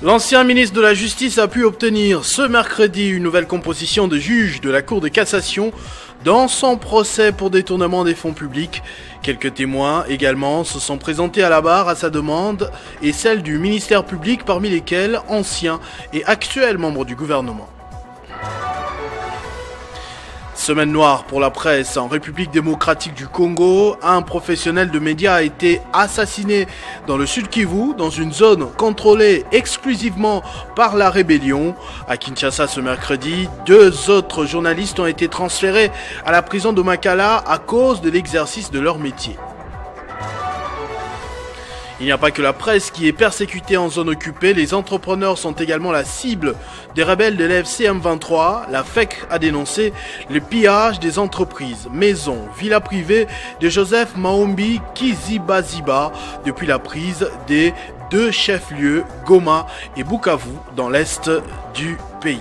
L'ancien ministre de la Justice a pu obtenir ce mercredi une nouvelle composition de juge de la Cour de cassation dans son procès pour détournement des fonds publics. Quelques témoins également se sont présentés à la barre à sa demande et celle du ministère public, parmi lesquels anciens et actuels membres du gouvernement. Semaine noire pour la presse en République démocratique du Congo. Un professionnel de médias a été assassiné dans le Sud Kivu, dans une zone contrôlée exclusivement par la rébellion. À Kinshasa ce mercredi, 2 autres journalistes ont été transférés à la prison de Makala à cause de l'exercice de leur métier. Il n'y a pas que la presse qui est persécutée en zone occupée, les entrepreneurs sont également la cible des rebelles de l'AFC M23. La FEC a dénoncé le pillage des entreprises, maisons, villas privées de Joseph Maombi Kizibaziba depuis la prise des 2 chefs-lieux, Goma et Bukavu, dans l'est du pays.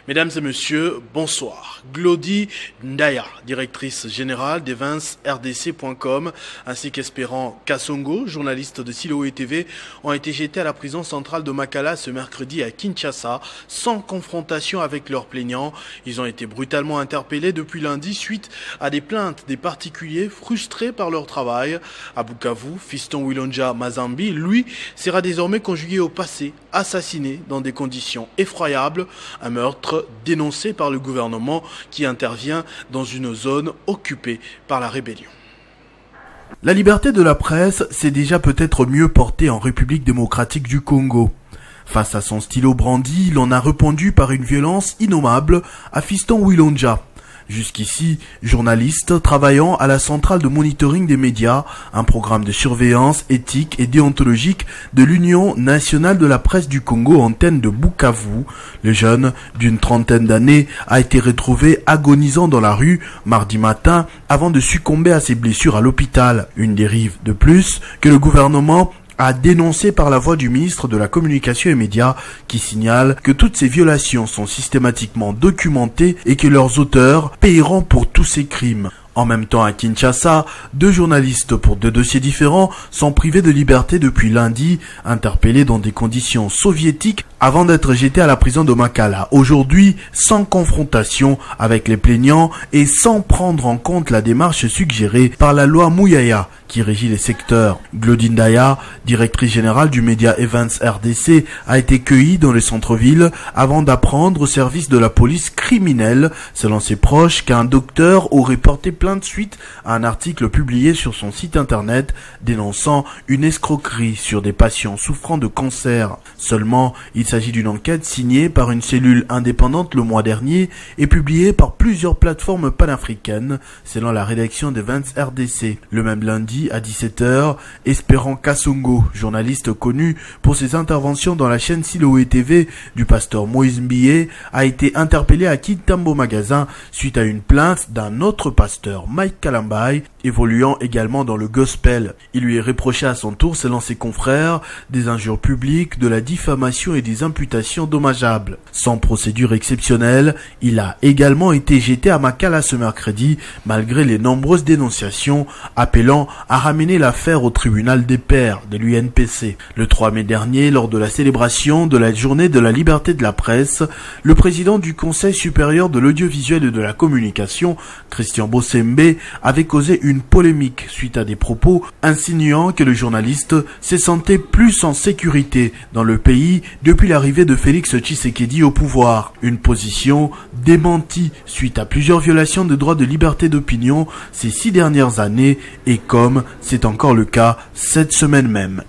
Mesdames et messieurs, bonsoir. Glody Ndaya, directrice générale d'EvansRDC.com, ainsi qu'Espérant Kassongo, journaliste de Siloé TV, ont été jetés à la prison centrale de Makala ce mercredi à Kinshasa, sans confrontation avec leurs plaignants. Ils ont été brutalement interpellés depuis lundi suite à des plaintes des particuliers frustrés par leur travail. À Bukavu, Fiston Wilonja Mazambi, lui, sera désormais conjugué au passé, assassiné dans des conditions effroyables, un meurtre dénoncé par le gouvernement qui intervient dans une zone occupée par la rébellion. La liberté de la presse s'est déjà peut-être mieux portée en République démocratique du Congo. Face à son stylo brandi, l'on a répondu par une violence innommable à Fiston Wilonja. Jusqu'ici, journaliste travaillant à la centrale de monitoring des médias, un programme de surveillance éthique et déontologique de l'Union nationale de la presse du Congo, antenne de Bukavu, le jeune d'une 30aine d'années a été retrouvé agonisant dans la rue mardi matin avant de succomber à ses blessures à l'hôpital. Une dérive de plus que le gouvernement a dénoncé par la voix du ministre de la Communication et Médias qui signale que toutes ces violations sont systématiquement documentées et que leurs auteurs paieront pour tous ces crimes. En même temps, à Kinshasa, 2 journalistes pour 2 dossiers différents sont privés de liberté depuis lundi, interpellés dans des conditions soviétiques avant d'être jetés à la prison de Makala. Aujourd'hui, sans confrontation avec les plaignants et sans prendre en compte la démarche suggérée par la loi Mouyaya qui régit les secteurs. Glody Ndaya, directrice générale du média Evans RDC, a été cueillie dans le centre-ville avant d'apprendre au service de la police criminelle, selon ses proches, qu'un docteur aurait porté plainte suite à un article publié sur son site internet dénonçant une escroquerie sur des patients souffrant de cancer. Seulement, il s'agit d'une enquête signée par une cellule indépendante le mois dernier et publiée par plusieurs plateformes panafricaines, selon la rédaction d'Evans RDC. Le même lundi, à 17h, Espérant Kassongo, journaliste connu pour ses interventions dans la chaîne Siloé TV du pasteur Moïse Mbié, a été interpellé à Kintambo Magasin suite à une plainte d'un autre pasteur, Mike Kalambay, évoluant également dans le gospel. Il lui est reproché à son tour, selon ses confrères, des injures publiques, de la diffamation et des imputations dommageables. Sans procédure exceptionnelle, il a également été jeté à Makala ce mercredi, malgré les nombreuses dénonciations appelant à ramener l'affaire au tribunal des pairs de l'UNPC. Le 3 mai dernier, lors de la célébration de la journée de la liberté de la presse, le président du Conseil supérieur de l'audiovisuel et de la communication, Christian Bossembe, avait causé une polémique suite à des propos insinuant que le journaliste se sentait plus en sécurité dans le pays depuis l'arrivée de Félix Tshisekedi au pouvoir. Une position démentie suite à plusieurs violations de droits de liberté d'opinion ces 6 dernières années et comme c'est encore le cas cette semaine même.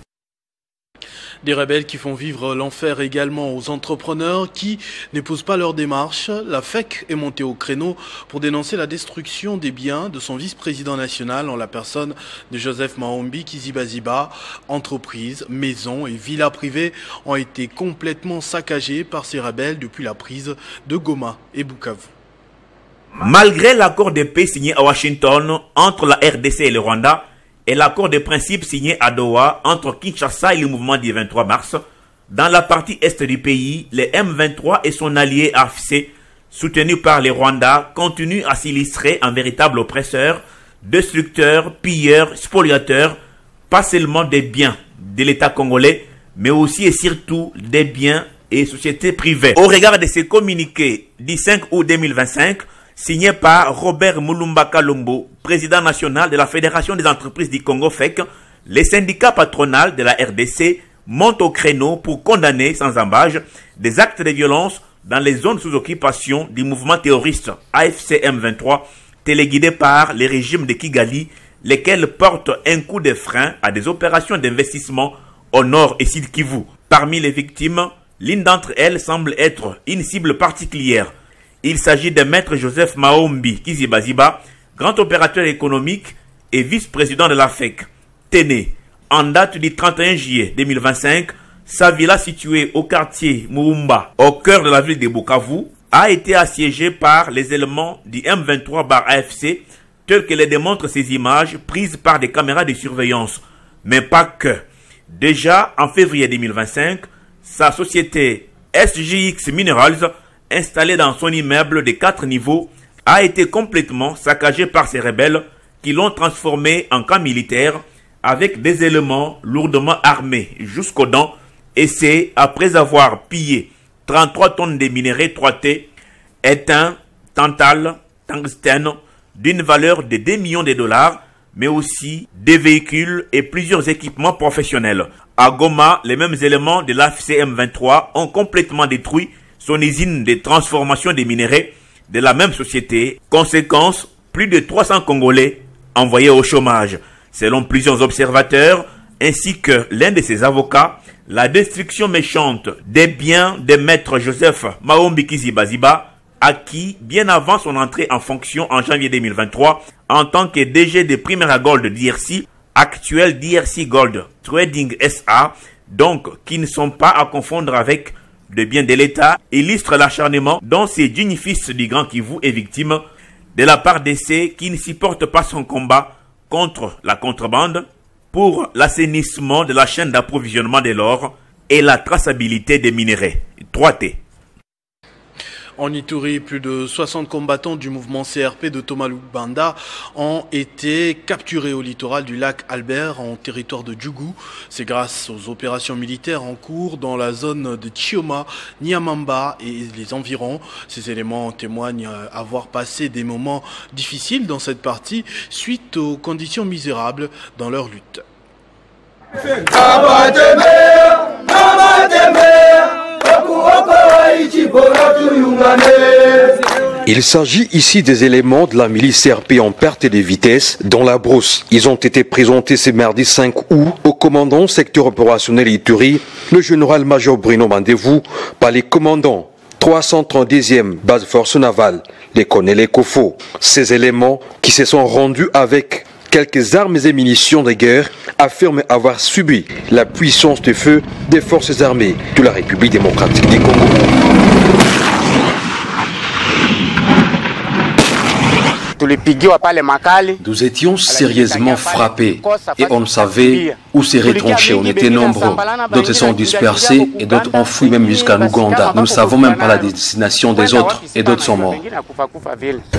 Des rebelles qui font vivre l'enfer également aux entrepreneurs qui n'épousent pas leur démarche. La FEC est montée au créneau pour dénoncer la destruction des biens de son vice-président national en la personne de Joseph Maombi Kizibaziba. Entreprises, maisons et villas privées ont été complètement saccagées par ces rebelles depuis la prise de Goma et Bukavu. Malgré l'accord de paix signé à Washington entre la RDC et le Rwanda, et l'accord de principe signé à Doha entre Kinshasa et le mouvement du 23 mars, dans la partie est du pays, les M23 et son allié AFC, soutenus par les Rwandais, continuent à s'illustrer en véritables oppresseurs, destructeurs, pilleurs, spoliateurs, pas seulement des biens, de l'État congolais, mais aussi et surtout des biens et sociétés privées. Au regard de ces communiqués du 5 août 2025, signé par Robert Mulumba Kalombo, président national de la Fédération des entreprises du Congo FEC, les syndicats patronaux de la RDC montent au créneau pour condamner sans ambages des actes de violence dans les zones sous occupation du mouvement terroriste AFC M23, téléguidé par les régimes de Kigali, lesquels portent un coup de frein à des opérations d'investissement au nord et sud Kivu. Parmi les victimes, l'une d'entre elles semble être une cible particulière. Il s'agit de Maître Joseph Maombi Kizibaziba, grand opérateur économique et vice-président de la FEC. Téné, en date du 31 juillet 2025, sa villa située au quartier Moumba, au cœur de la ville de Bukavu, a été assiégée par les éléments du M23/AFC, tels que les démontrent ces images prises par des caméras de surveillance. Mais pas que. Déjà en février 2025, sa société SJX Minerals, installée dans son immeuble de 4 niveaux, a été complètement saccagée par ces rebelles qui l'ont transformé en camp militaire avec des éléments lourdement armés jusqu'aux dents, et c'est après avoir pillé 33 tonnes de minerais 3T, étain, tantal, tungstène, d'une valeur de 2 millions de dollars, mais aussi des véhicules et plusieurs équipements professionnels. À Goma, les mêmes éléments de l'AFC M23 ont complètement détruit son usine de transformation des minerais de la même société. Conséquence, plus de 300 Congolais envoyés au chômage. Selon plusieurs observateurs, ainsi que l'un de ses avocats, la destruction méchante des biens de Maître Joseph Maombi Kizibaziba, acquis bien avant son entrée en fonction en janvier 2023 en tant que DG de Primera Gold DRC, actuel DRC Gold Trading SA, donc qui ne sont pas à confondre avec de biens de l'État, illustre l'acharnement dont ces dignes fils du Grand Kivu est victime de la part de ceux qui ne supportent pas son combat contre la contrebande, pour l'assainissement de la chaîne d'approvisionnement de l'or et la traçabilité des minéraux. 3T. En Ituri, plus de 60 combattants du mouvement CRP de Thomas Lubanda ont été capturés au littoral du lac Albert en territoire de Djougou. C'est grâce aux opérations militaires en cours dans la zone de Chioma, Niamamba et les environs. Ces éléments témoignent avoir passé des moments difficiles dans cette partie suite aux conditions misérables dans leur lutte. Il s'agit ici des éléments de la milice CRP en perte de vitesse dans la brousse. Ils ont été présentés ce mardi 5 août au commandant secteur opérationnel Ituri, le général-major Bruno Mandevou, par les commandants 332e base force navale, les colonels Ekofo. Ces éléments qui se sont rendus avec quelques armes et munitions de guerre affirment avoir subi la puissance de feu des forces armées de la République démocratique du Congo. Nous étions sérieusement frappés et on savait où se retrancher. On était nombreux. D'autres sont dispersés et d'autres ont fui même jusqu'à l'Ouganda. Nous ne savons même pas la destination des autres et d'autres sont morts.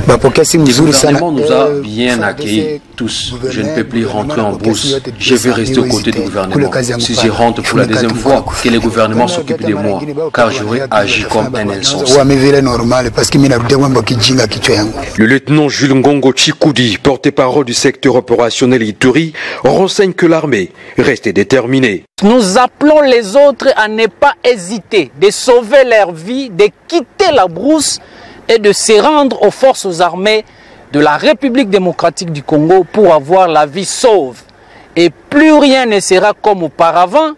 Le gouvernement nous a bien accueillis tous. Je ne peux plus rentrer en brousse. Je vais rester aux côtés du gouvernement. Si je rentre pour la deuxième fois, que le gouvernement s'occupe de moi, car j'aurais agi comme un insensé. Le lieutenant Jules Ngongo Chikoudi, porte-parole du secteur opérationnel Ituri, renseigne que l'armée reste déterminée. Nous appelons les autres à ne pas hésiter, de sauver leur vie, de quitter la brousse et de se rendre aux forces armées de la République démocratique du Congo pour avoir la vie sauve. Et plus rien ne sera comme auparavant,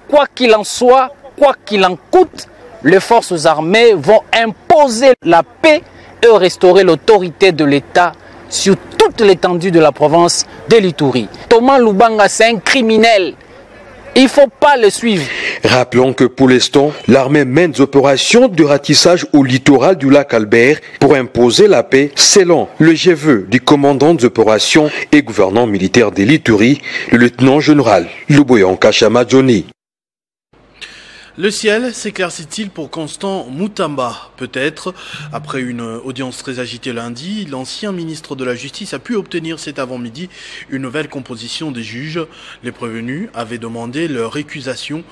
quoi qu'il en soit, quoi qu'il en coûte, les forces armées vont imposer la paix et restaurer l'autorité de l'État sur toute l'étendue de la province de l'Ituri. Thomas Lubanga, c'est un criminel. Il ne faut pas le suivre. Rappelons que pour l'instant, l'armée mène des opérations de ratissage au littoral du lac Albert pour imposer la paix selon le GVE du commandant des opérations et gouvernant militaire de l'Ituri, le lieutenant général Luboyanka Chamadjoni. Le ciel s'éclaircit-il pour Constant Mutamba? Peut-être. Après une audience très agitée lundi, l'ancien ministre de la Justice a pu obtenir cet avant-midi une nouvelle composition des juges. Les prévenus avaient demandé leur récusation,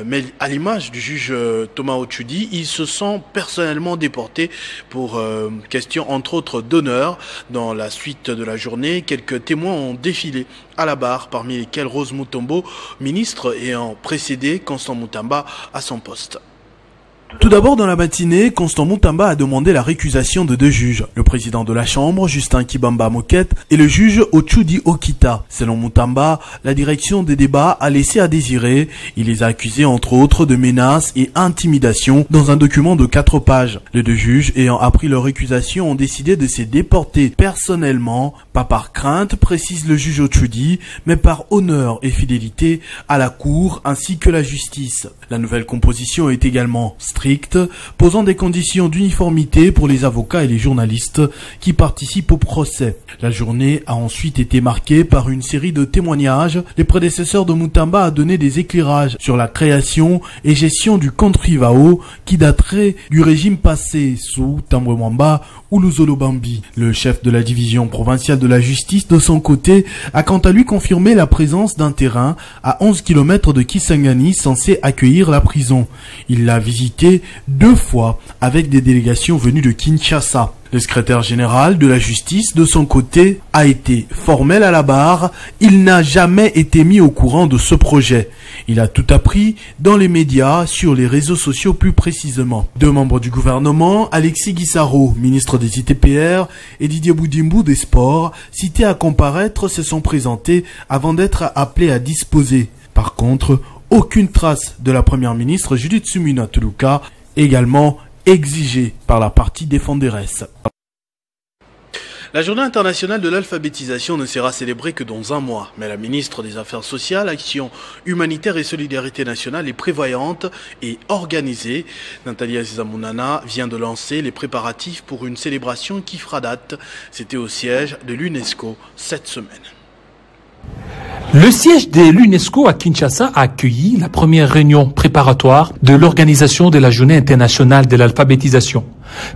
mais à l'image du juge Thomas Ochudi, ils se sont personnellement déportés pour question entre autres d'honneur. Dans la suite de la journée, quelques témoins ont défilé à la barre, parmi lesquels Rose Mutombo, ministre ayant précédé Constant Mutamba à son poste. Tout d'abord, dans la matinée, Constant Mutamba a demandé la récusation de deux juges, le président de la Chambre, Justin Kibamba Moket, et le juge Ochudi Okita. Selon Mutamba, la direction des débats a laissé à désirer. Il les a accusés entre autres de menaces et intimidation dans un document de 4 pages. Les deux juges, ayant appris leur récusation, ont décidé de se déporter personnellement, pas par crainte, précise le juge Ochudi, mais par honneur et fidélité à la Cour ainsi que la justice. La nouvelle composition est également stricte, posant des conditions d'uniformité pour les avocats et les journalistes qui participent au procès. La journée a ensuite été marquée par une série de témoignages. Les prédécesseurs de Mutamba a donné des éclairages sur la création et gestion du Contrivao qui daterait du régime passé sous Tambwe Mwamba ou Luzolo Bambi. Le chef de la division provinciale de la justice, de son côté, a quant à lui confirmé la présence d'un terrain à 11 km de Kisangani censé accueillir la prison. Il l'a visité 2 fois avec des délégations venues de Kinshasa. Le secrétaire général de la justice, de son côté, a été formel à la barre. Il n'a jamais été mis au courant de ce projet. Il a tout appris dans les médias, sur les réseaux sociaux plus précisément. 2 membres du gouvernement, Alexis Guissaro, ministre des ITPR, et Didier Boudimbu des Sports, cités à comparaître, se sont présentés avant d'être appelés à disposer. Par contre, aucune trace de la première ministre Judith Suminwa Tuluka, également exigée par la partie défenderesse. La journée internationale de l'alphabétisation ne sera célébrée que dans 1 mois, mais la ministre des Affaires sociales, Action humanitaire et solidarité nationale est prévoyante et organisée. Nathalie Aziza Mounana vient de lancer les préparatifs pour une célébration qui fera date. C'était au siège de l'UNESCO cette semaine. Le siège de l'UNESCO à Kinshasa a accueilli la première réunion préparatoire de l'organisation de la Journée internationale de l'alphabétisation,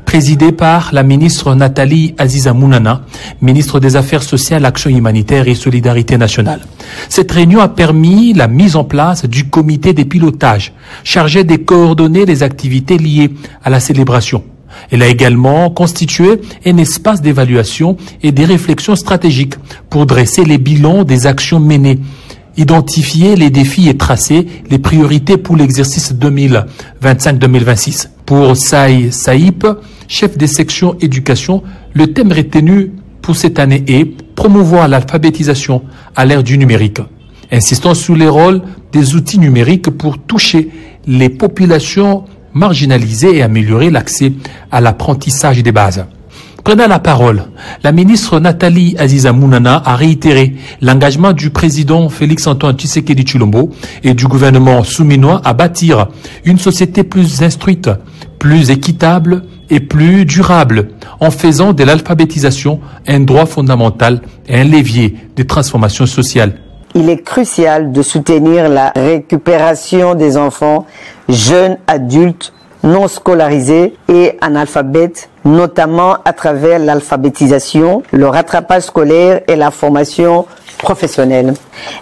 présidée par la ministre Nathalie Aziza Mounana, ministre des Affaires sociales, Action humanitaire et solidarité nationale. Cette réunion a permis la mise en place du comité de pilotage chargé de coordonner les activités liées à la célébration. Elle a également constitué un espace d'évaluation et des réflexions stratégiques pour dresser les bilans des actions menées, identifier les défis et tracer les priorités pour l'exercice 2025-2026. Pour Saï Saïp, chef des sections éducation, le thème retenu pour cette année est « Promouvoir l'alphabétisation à l'ère du numérique », insistant sur les rôles des outils numériques pour toucher les populations marginaliser et améliorer l'accès à l'apprentissage des bases. Prenant la parole, la ministre Nathalie Aziza Mounana a réitéré l'engagement du président Félix-Antoine Tshisekedi Tshilombo et du gouvernement souminois à bâtir une société plus instruite, plus équitable et plus durable, en faisant de l'alphabétisation un droit fondamental et un levier de transformation sociale. Il est crucial de soutenir la récupération des enfants, jeunes, adultes, non scolarisés et analphabètes, notamment à travers l'alphabétisation, le rattrapage scolaire et la formation professionnelle.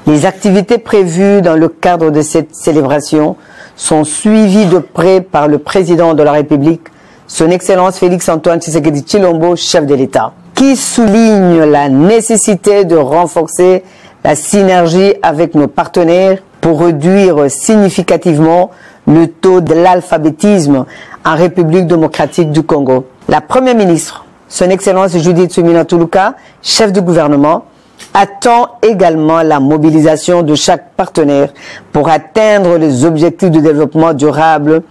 Les activités prévues dans le cadre de cette célébration sont suivies de près par le président de la République, son Excellence Félix-Antoine Tshisekedi Tshilombo, chef de l'État, qui souligne la nécessité de renforcer la synergie avec nos partenaires pour réduire significativement le taux de l'alphabétisme en République démocratique du Congo. La Première ministre, son Excellence Judith Suminwa Tuluka, chef du gouvernement, attend également la mobilisation de chaque partenaire pour atteindre les objectifs de développement durable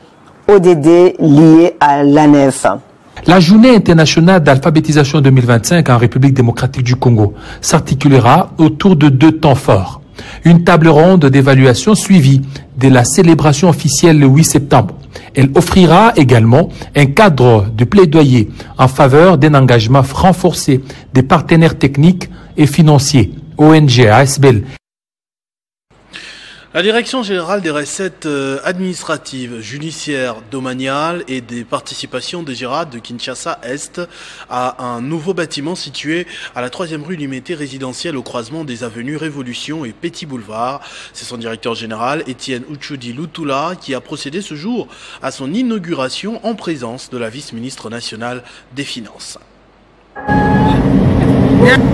ODD liés à l'ANEF. La Journée internationale d'alphabétisation 2025 en République démocratique du Congo s'articulera autour de 2 temps forts. Une table ronde d'évaluation suivie de la célébration officielle le 8 septembre. Elle offrira également un cadre de plaidoyer en faveur d'un engagement renforcé des partenaires techniques et financiers, ONG, ASBL. La Direction générale des recettes administratives, judiciaires, domaniales et des participations des Gérades de Kinshasa-Est a un nouveau bâtiment situé à la 3e rue Limité résidentielle au croisement des avenues Révolution et Petit Boulevard. C'est son directeur général, Étienne Ouchoudi Lutula, qui a procédé ce jour à son inauguration en présence de la vice-ministre nationale des Finances.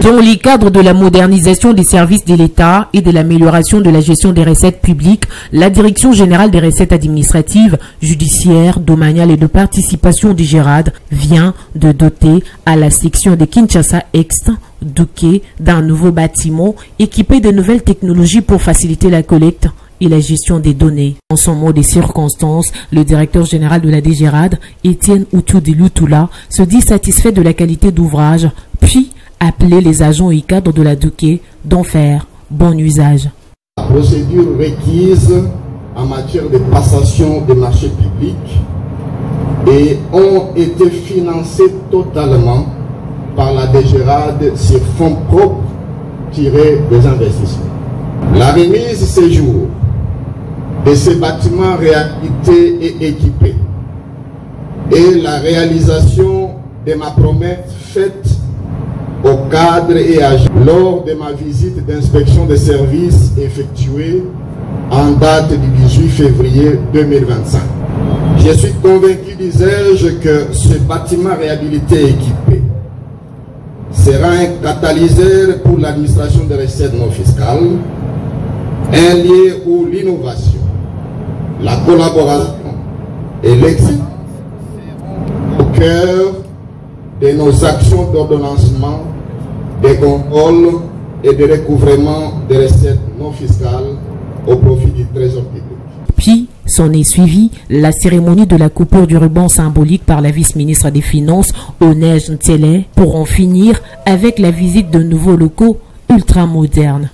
Dans les cadres de la modernisation des services de l'État et de l'amélioration de la gestion des recettes publiques, la Direction générale des recettes administratives, judiciaires, domaniales et de participation des Gérades vient de doter à la section de Kinshasa-Est Douké d'un nouveau bâtiment équipé de nouvelles technologies pour faciliter la collecte et la gestion des données. En son mot des circonstances, le directeur général de la DGRAD, Étienne Ouchoudi Lutula, se dit satisfait de la qualité d'ouvrage, puis appeler les agents et cadres de la Douké d'en faire bon usage. La procédure requise en matière de passation des marchés publics et ont été financées totalement par la DGRAD sur fonds propres tirés des investissements. La remise ce jour de ces bâtiments réhabilités et équipés et la réalisation de ma promesse faite au cadre et agents lors de ma visite d'inspection des services effectuée en date du 18 février 2025. Je suis convaincu, disais-je, que ce bâtiment réhabilité et équipé sera un catalyseur pour l'administration des recettes non fiscales, un lieu où l'innovation, la collaboration et l'excellence au cœur de nos actions d'ordonnancement, de contrôle et de recouvrement des recettes non fiscales au profit du trésor public. Puis, s'en est suivi la cérémonie de la coupure du ruban symbolique par la vice-ministre des Finances, Onej Ntiele, pour en finir avec la visite de nouveaux locaux ultra-modernes.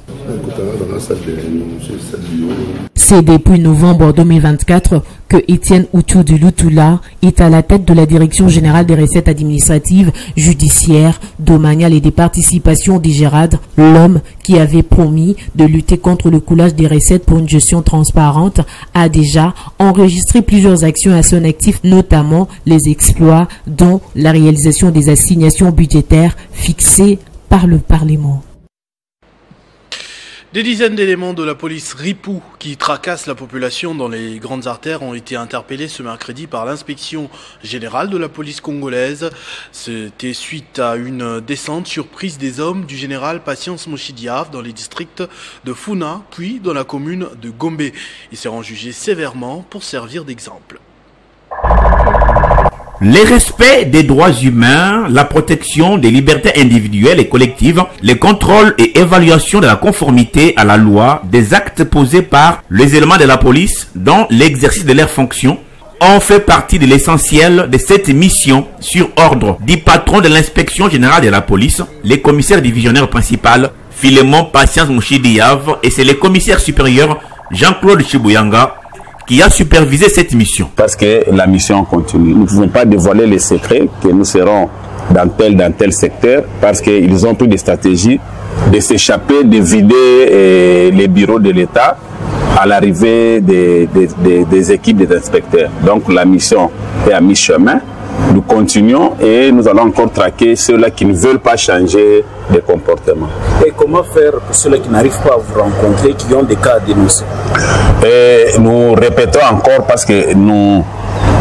C'est depuis novembre 2024 que Étienne Ouchoudi Lutula est à la tête de la Direction générale des recettes administratives, judiciaires, domaniales et des participations des Gérades, l'homme qui avait promis de lutter contre le coulage des recettes pour une gestion transparente, a déjà enregistré plusieurs actions à son actif, notamment les exploits dont la réalisation des assignations budgétaires fixées par le Parlement. Des dizaines d'éléments de la police Ripou qui tracassent la population dans les grandes artères ont été interpellés ce mercredi par l'inspection générale de la police congolaise. C'était suite à une descente surprise des hommes du général Patience Moshidiaf dans les districts de Funa, puis dans la commune de Gombe. Ils seront jugés sévèrement pour servir d'exemple. Les respects des droits humains, la protection des libertés individuelles et collectives, les contrôles et évaluations de la conformité à la loi des actes posés par les éléments de la police dans l'exercice de leurs fonctions ont fait partie de l'essentiel de cette mission sur ordre du patron de l'inspection générale de la police, le commissaire divisionnaire principal Philémon Patience Moshidiaf, et c'est le commissaire supérieur Jean-Claude Chibouyanga qui a supervisé cette mission. Parce que la mission continue. Nous ne pouvons pas dévoiler les secrets que nous serons dans tel secteur parce qu'ils ont pris des stratégies de s'échapper, de vider les bureaux de l'État à l'arrivée des équipes des inspecteurs. Donc la mission est à mi-chemin. Nous continuons et nous allons encore traquer ceux-là qui ne veulent pas changer de comportement. Et comment faire pour ceux-là qui n'arrivent pas à vous rencontrer, qui ont des cas à dénoncer? Et nous répétons encore parce que nous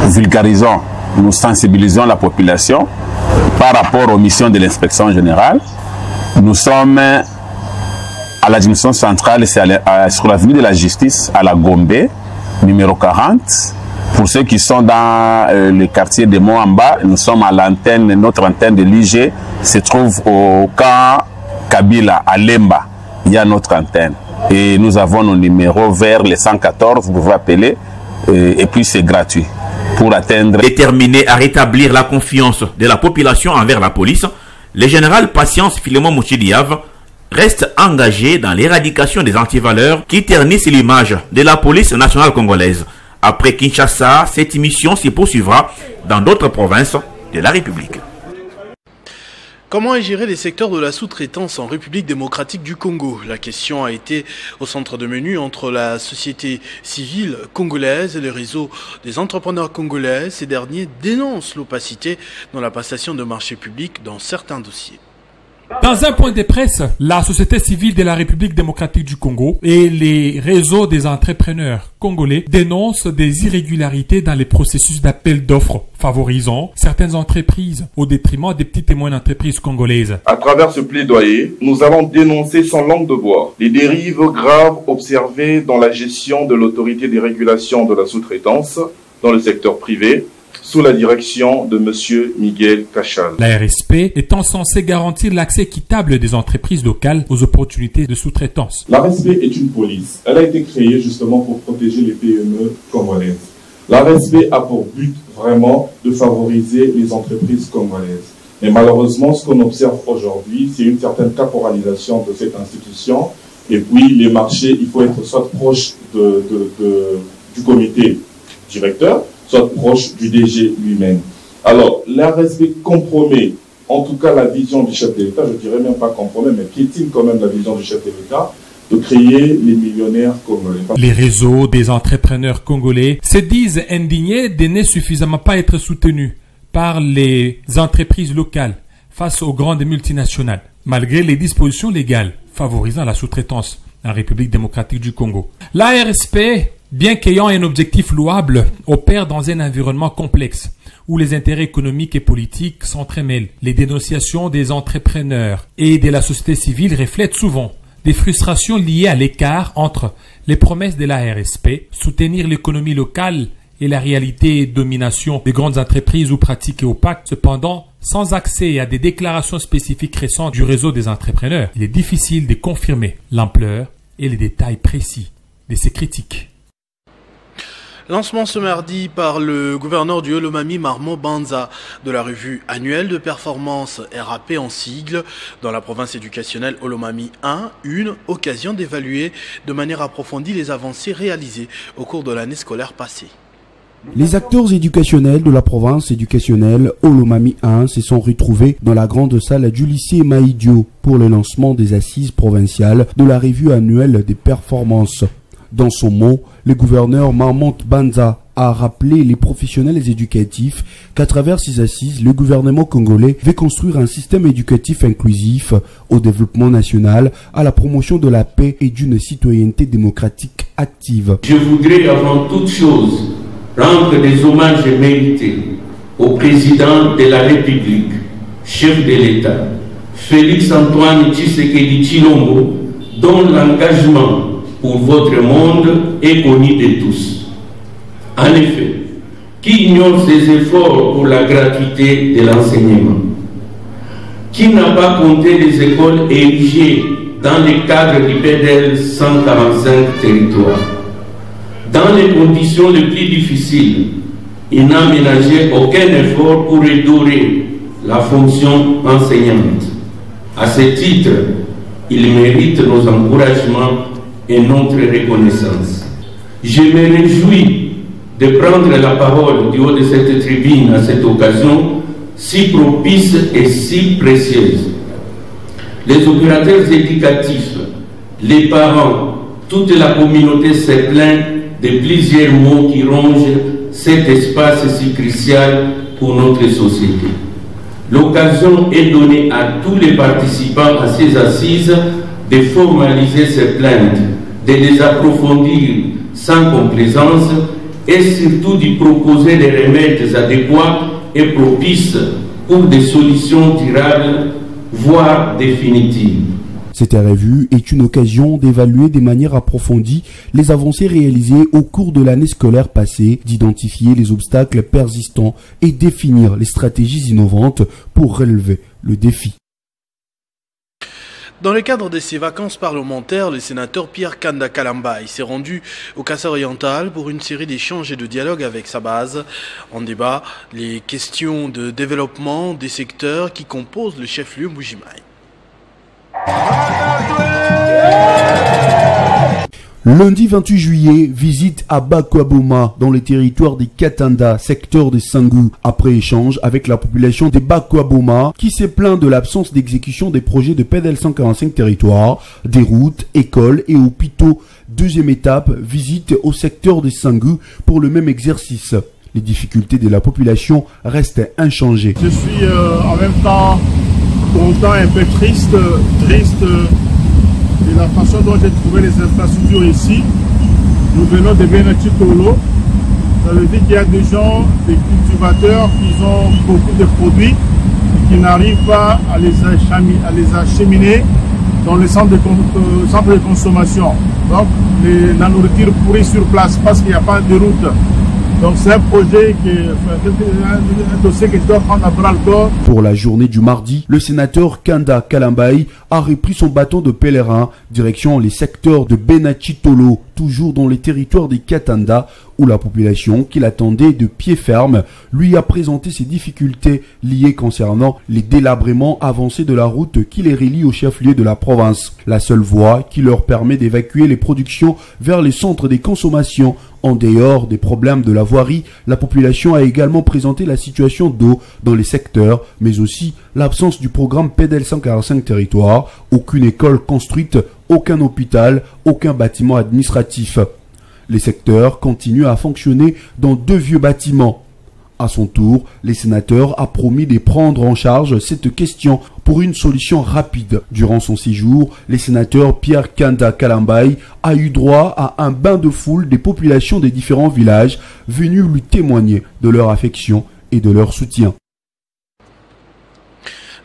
vulgarisons, nous sensibilisons la population par rapport aux missions de l'inspection générale. Nous sommes à l'administration centrale, c'est sur l'avenue de la Justice, à la Gombe, numéro 40. Pour ceux qui sont dans le quartier de Moamba, nous sommes à l'antenne, notre antenne de l'IG se trouve au camp Kabila, à Lemba. Il y a notre antenne. Et nous avons nos numéros vers les 114, vous pouvez appeler, et puis c'est gratuit pour atteindre. Déterminé à rétablir la confiance de la population envers la police, le général Patience Philémon Moshidiaf reste engagé dans l'éradication des antivaleurs qui ternissent l'image de la police nationale congolaise. Après Kinshasa, cette mission se poursuivra dans d'autres provinces de la République. Comment est géré les secteurs de la sous-traitance en République démocratique du Congo? La question a été au centre de menu entre la société civile congolaise et les réseaux des entrepreneurs congolais. Ces derniers dénoncent l'opacité dans la passation de marchés publics dans certains dossiers. Dans un point de presse, la société civile de la République démocratique du Congo et les réseaux des entrepreneurs congolais dénoncent des irrégularités dans les processus d'appel d'offres, favorisant certaines entreprises au détriment des petites et moyennes entreprises congolaises. À travers ce plaidoyer, nous allons dénoncer sans langue de bois les dérives graves observées dans la gestion de l'autorité des régulations de la sous-traitance dans le secteur privé, sous la direction de M. Miguel Cachal. La RSP étant censée garantir l'accès équitable des entreprises locales aux opportunités de sous-traitance. La RSP est une police. Elle a été créée justement pour protéger les PME congolaises. La RSP a pour but vraiment de favoriser les entreprises congolaises. Mais malheureusement, ce qu'on observe aujourd'hui, c'est une certaine caporalisation de cette institution. Et puis, les marchés, il faut être soit proche du comité directeur, soit proche du DG lui-même. Alors, l'RSP compromet, en tout cas, la vision du chef de l'État, je dirais même pas compromet, mais piétine quand même la vision du chef de l'État, de créer les millionnaires congolais. Les réseaux des entrepreneurs congolais se disent indignés de ne suffisamment pas être soutenus par les entreprises locales face aux grandes multinationales, malgré les dispositions légales favorisant la sous-traitance en République démocratique du Congo. La RSP, bien qu'ayant un objectif louable, opère dans un environnement complexe où les intérêts économiques et politiques s'entremêlent. Les dénonciations des entrepreneurs et de la société civile reflètent souvent des frustrations liées à l'écart entre les promesses de la RSP, soutenir l'économie locale et la réalité de domination des grandes entreprises ou pratiques opaques. Cependant, sans accès à des déclarations spécifiques récentes du réseau des entrepreneurs, il est difficile de confirmer l'ampleur et les détails précis de ces critiques. Lancement ce mardi par le gouverneur du Olomami, Marmot Banza, de la revue annuelle de performance RAP en sigle dans la province éducationnelle Olomami 1, une occasion d'évaluer de manière approfondie les avancées réalisées au cours de l'année scolaire passée. Les acteurs éducationnels de la province éducationnelle Olomami 1 se sont retrouvés dans la grande salle du lycée Maïdio pour le lancement des assises provinciales de la revue annuelle des performances. Dans son mot, le gouverneur Marmot Banza a rappelé les professionnels éducatifs qu'à travers ces assises, le gouvernement congolais veut construire un système éducatif inclusif au développement national, à la promotion de la paix et d'une citoyenneté démocratique active. Je voudrais avant toute chose rendre des hommages mérités au président de la République, chef de l'État, Félix Antoine Tshisekedi Tshilombo, dont l'engagement pour votre monde est connu de tous. En effet, qui ignore ses efforts pour la gratuité de l'enseignement? Qui n'a pas compté les écoles érigées dans le cadre du PDL 145 territoires? Dans les conditions les plus difficiles, il n'a ménagé aucun effort pour redorer la fonction enseignante. À ce titre, il mérite nos encouragements et notre reconnaissance. Je me réjouis de prendre la parole du haut de cette tribune à cette occasion si propice et si précieuse. Les opérateurs éducatifs, les parents, toute la communauté se plaint de plusieurs maux qui rongent cet espace si crucial pour notre société. L'occasion est donnée à tous les participants à ces assises de formaliser ces plaintes, de les approfondir sans complaisance et surtout d'y proposer des remèdes adéquats et propices pour des solutions durables, voire définitives. Cette revue est une occasion d'évaluer de manière approfondie les avancées réalisées au cours de l'année scolaire passée, d'identifier les obstacles persistants et définir les stratégies innovantes pour relever le défi. Dans le cadre de ses vacances parlementaires, le sénateur Pierre Kanda Kalamba s'est rendu au Kassai oriental pour une série d'échanges et de dialogues avec sa base. En débat, les questions de développement des secteurs qui composent le chef-lieu Mbujimayi. Lundi 28 juillet, visite à Bakwaboma dans les territoires des Katanda, secteur de Sangu. Après échange avec la population des Bakwaboma qui s'est plaint de l'absence d'exécution des projets de PEDEL 145 territoires, des routes, écoles et hôpitaux. Deuxième étape, visite au secteur de Sangu pour le même exercice. Les difficultés de la population restent inchangées. Je suis en même temps content et un peu triste de la façon dont j'ai trouvé les infrastructures ici. Nous venons de Benachitolo. Ça veut dire qu'il y a des gens, des cultivateurs qui ont beaucoup de produits et qui n'arrivent pas à les acheminer dans les centres de consommation. Donc la nourriture pourrit sur place parce qu'il n'y a pas de route. Donc c'est un projet un dossier que je dois prendre à bras le corps. Pour la journée du mardi, le sénateur Kanda Kalambaï a repris son bâton de pèlerin, direction les secteurs de Benachitolo, toujours dans les territoires des Katanda, où la population qui l'attendait de pied ferme lui a présenté ses difficultés liées concernant les délabrements avancés de la route qui les relie au chef-lieu de la province. La seule voie qui leur permet d'évacuer les productions vers les centres des consommations. En dehors des problèmes de la voirie, la population a également présenté la situation d'eau dans les secteurs, mais aussi l'absence du programme PEDEL 145 territoires, aucune école construite, aucun hôpital, aucun bâtiment administratif. Les secteurs continuent à fonctionner dans 2 vieux bâtiments. À son tour, les sénateurs a promis de prendre en charge cette question pour une solution rapide. Durant son séjour, les sénateurs Pierre Kanda Kalambaï a eu droit à un bain de foule des populations des différents villages venus lui témoigner de leur affection et de leur soutien.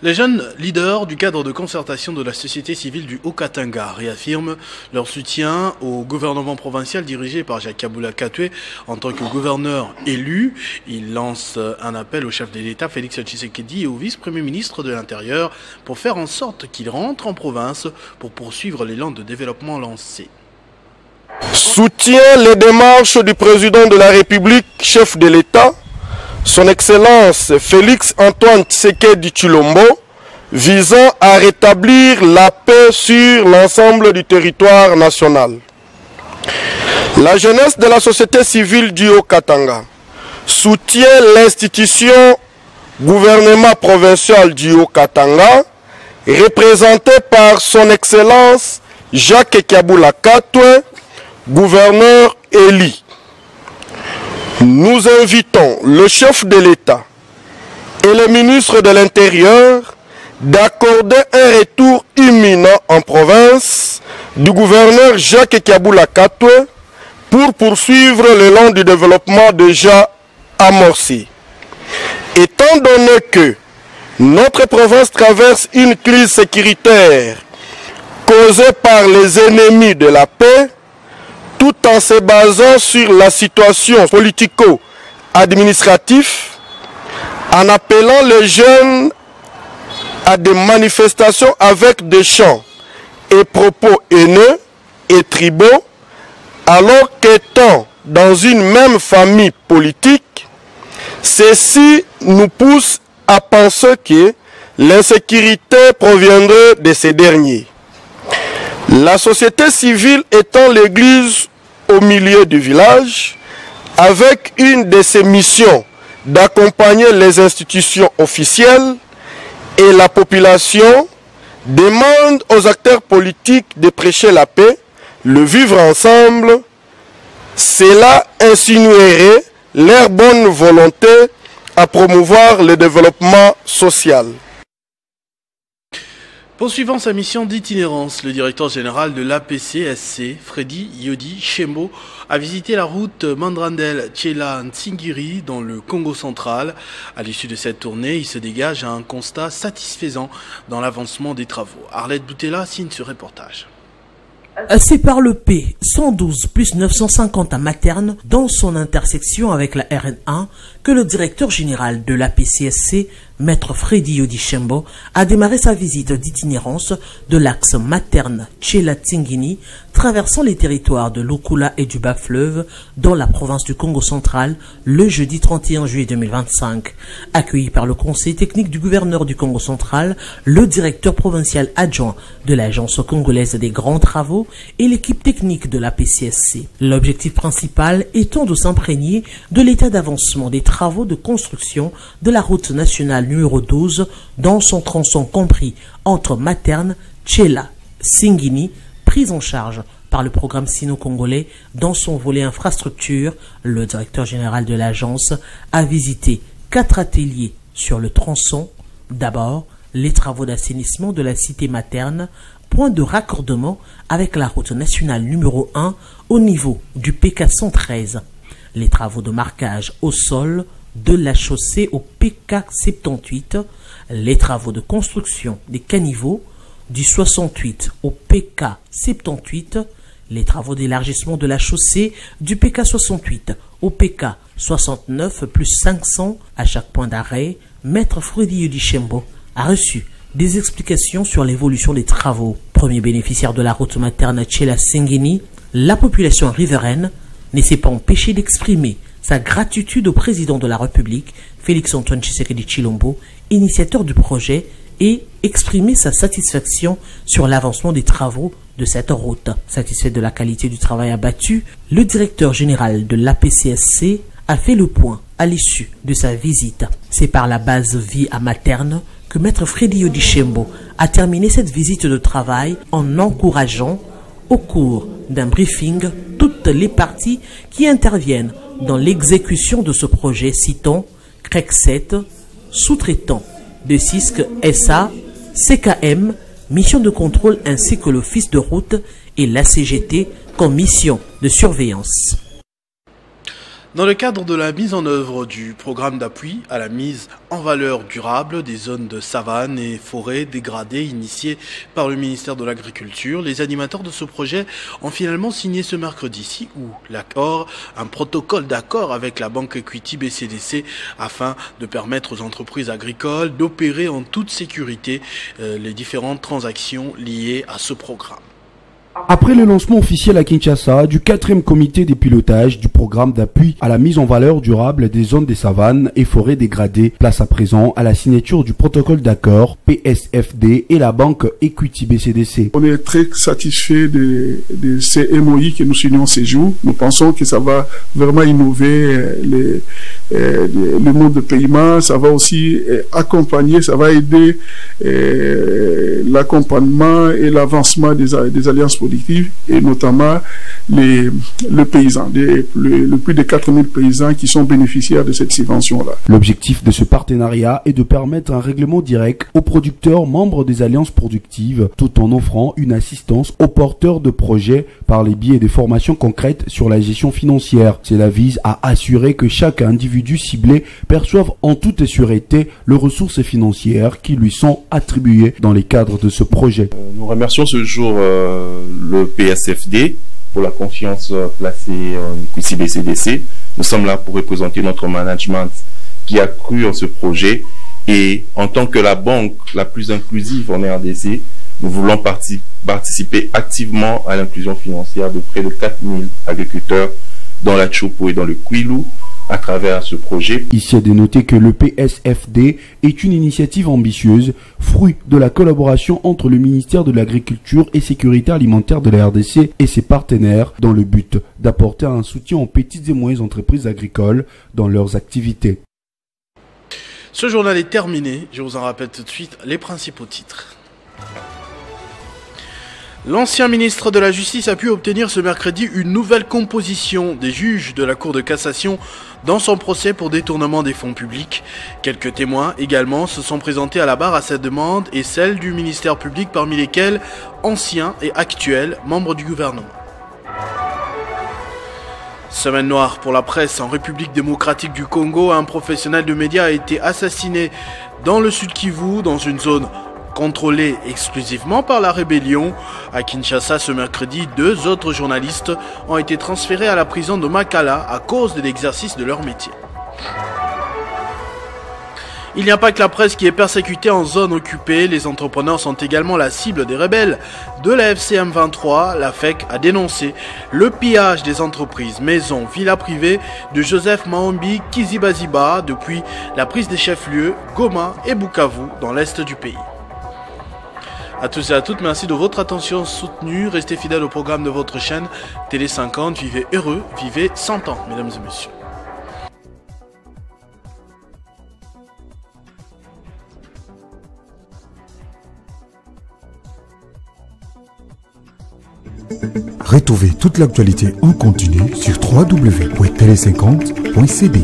Les jeunes leaders du cadre de concertation de la société civile du Haut-Katanga réaffirment leur soutien au gouvernement provincial dirigé par Jacques Kabula Katwe en tant que gouverneur élu. Ils lancent un appel au chef de l'État Félix Tshisekedi et au vice-premier ministre de l'Intérieur pour faire en sorte qu'ils rentrent en province pour poursuivre l'élan de développement lancé. Soutient les démarches du président de la République, chef de l'État, Son Excellence Félix Antoine Tshisekedi Tshilombo, visant à rétablir la paix sur l'ensemble du territoire national. La jeunesse de la société civile du Haut-Katanga soutient l'institution gouvernement provincial du Haut-Katanga, représenté par Son Excellence Jacques Kabula Katwe, gouverneur élu. Nous invitons le chef de l'État et le ministre de l'Intérieur d'accorder un retour imminent en province du gouverneur Jacques Kabula Katwe pour poursuivre l'élan du développement déjà amorcé. Étant donné que notre province traverse une crise sécuritaire causée par les ennemis de la paix, tout en se basant sur la situation politico-administrative, en appelant les jeunes à des manifestations avec des chants et propos haineux et tribaux, alors qu'étant dans une même famille politique, ceci nous pousse à penser que l'insécurité proviendrait de ces derniers. La société civile étant l'église au milieu du village, avec une de ses missions d'accompagner les institutions officielles et la population, demande aux acteurs politiques de prêcher la paix, le vivre ensemble. Cela insinuerait leur bonne volonté à promouvoir le développement social. Poursuivant sa mission d'itinérance, le directeur général de l'APCSC, Freddy Yodi Shembo, a visité la route Mandrandel-Tchela-Ntsingiri dans le Congo central. À l'issue de cette tournée, il se dégage un constat satisfaisant dans l'avancement des travaux. Arlette Boutella signe ce reportage. C'est par le P 112 plus 950 à Materne, dans son intersection avec la RN1, que le directeur général de l'APCSC, Maître Freddy Yodishembo a démarré sa visite d'itinérance de l'axe Materne-Tchela-Tingini, traversant les territoires de l'Okula et du Bas-Fleuve dans la province du Congo central le jeudi 31 juillet 2025. Accueilli par le conseil technique du gouverneur du Congo central, le directeur provincial adjoint de l'agence congolaise des grands travaux et l'équipe technique de la PCSC. L'objectif principal étant de s'imprégner de l'état d'avancement des travaux de construction de la route nationale numéro 12 dans son tronçon compris entre Materne, Tchela, Singini, prise en charge par le programme sino-congolais dans son volet infrastructure. Le directeur général de l'agence a visité 4 ateliers sur le tronçon. D'abord, les travaux d'assainissement de la cité Materne, point de raccordement avec la route nationale numéro 1 au niveau du PK 113. Les travaux de marquage au sol de la chaussée au PK 78, les travaux de construction des caniveaux du 68 au PK 78, les travaux d'élargissement de la chaussée du PK 68 au PK 69 plus 500 à chaque point d'arrêt. Maître Freddy Yodishembo a reçu des explications sur l'évolution des travaux. Premier bénéficiaire de la route Materne Tchela Singini, la population riveraine ne s'est pas empêchée d'exprimer sa gratitude au président de la République, Félix-Antoine Tshisekedi Tshilombo, initiateur du projet, et exprimer sa satisfaction sur l'avancement des travaux de cette route. Satisfait de la qualité du travail abattu, le directeur général de l'APCSC a fait le point à l'issue de sa visite. C'est par la base vie à Materne que Maître Freddy Yodishembo a terminé cette visite de travail en encourageant, au cours d'un briefing, toutes les parties qui interviennent dans l'exécution de ce projet, citant CREC7, sous-traitant de CISC SA, CKM, mission de contrôle ainsi que l'office de route et la CGT comme mission de surveillance. Dans le cadre de la mise en œuvre du programme d'appui à la mise en valeur durable des zones de savane et forêts dégradées initié par le ministère de l'Agriculture, les animateurs de ce projet ont finalement signé ce mercredi 6 août un protocole d'accord avec la banque Equity BCDC afin de permettre aux entreprises agricoles d'opérer en toute sécurité les différentes transactions liées à ce programme. Après le lancement officiel à Kinshasa du 4e comité de pilotage du programme d'appui à la mise en valeur durable des zones des savanes et forêts dégradées, place à présent à la signature du protocole d'accord PSFD et la banque Equity BCDC. On est très satisfait de ces MOI que nous signons ces jours. Nous pensons que ça va vraiment innover le mode de paiement, ça va aussi accompagner, ça va aider l'accompagnement et l'avancement des alliances productives et notamment le paysan, le plus de 4000 paysans qui sont bénéficiaires de cette subvention-là. L'objectif de ce partenariat est de permettre un règlement direct aux producteurs membres des alliances productives tout en offrant une assistance aux porteurs de projets par les biais de formations concrètes sur la gestion financière. Cela vise à assurer que chaque individu ciblé perçoive en toute sûreté les ressources financières qui lui sont attribuées dans les cadres de ce projet. Nous remercions ce jour le PSFD pour la confiance placée en Equity BCDC. Nous sommes là pour représenter notre management qui a cru en ce projet et en tant que la banque la plus inclusive en RDC, nous voulons participer activement à l'inclusion financière de près de 4000 agriculteurs dans la Chopo et dans le Kwilu à travers ce projet. Ici, est de noter que le PSFD est une initiative ambitieuse, fruit de la collaboration entre le ministère de l'Agriculture et Sécurité Alimentaire de la RDC et ses partenaires dans le but d'apporter un soutien aux petites et moyennes entreprises agricoles dans leurs activités. Ce journal est terminé, je vous en rappelle tout de suite les principaux titres. L'ancien ministre de la Justice a pu obtenir ce mercredi une nouvelle composition des juges de la Cour de cassation dans son procès pour détournement des fonds publics. Quelques témoins également se sont présentés à la barre à cette demande et celle du ministère public, parmi lesquels anciens et actuels membres du gouvernement. Semaine noire pour la presse en République démocratique du Congo. Un professionnel de médias a été assassiné dans le sud Kivu, dans une zone contrôlée exclusivement par la rébellion. À Kinshasa ce mercredi, 2 autres journalistes ont été transférés à la prison de Makala à cause de l'exercice de leur métier. Il n'y a pas que la presse qui est persécutée en zone occupée, les entrepreneurs sont également la cible des rebelles. De la FCM 23, la FEC a dénoncé le pillage des entreprises, maisons, villas privées de Joseph Maombi Kizibaziba depuis la prise des chefs-lieux Goma et Bukavu dans l'est du pays. À tous et à toutes, merci de votre attention soutenue. Restez fidèles au programme de votre chaîne Télé 50. Vivez heureux, vivez 100 ans, mesdames et messieurs. Retrouvez toute l'actualité en continu sur www.tele50.cd.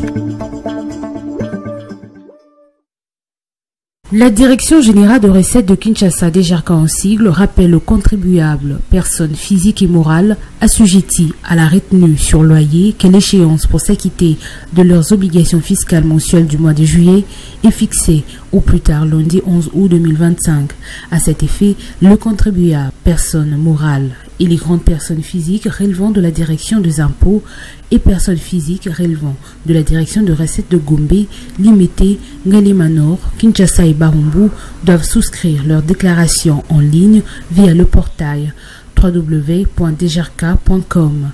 La Direction générale de recettes de Kinshasa, DGRK en sigle, rappelle aux contribuables, personnes physiques et morales, assujetties à la retenue sur loyer que l'échéance pour s'acquitter de leurs obligations fiscales mensuelles du mois de juillet est fixée au plus tard lundi 11 août 2025. À cet effet, le contribuable, personne morale et les grandes personnes physiques relevant de la direction des impôts et personnes physiques relevant de la direction de recettes de Gombe, Limité, Ngalimanor, Kinshasa et Barumbu doivent souscrire leur déclaration en ligne via le portail www.dgrk.com.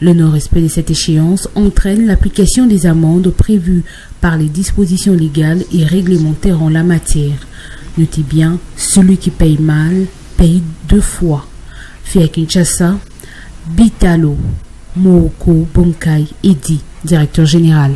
Le non-respect de cette échéance entraîne l'application des amendes prévues par les dispositions légales et réglementaires en la matière. Notez bien, celui qui paye mal paye deux fois. Fait à Kinshasa, Bitalo Mooko Bonkai Edi, directeur général.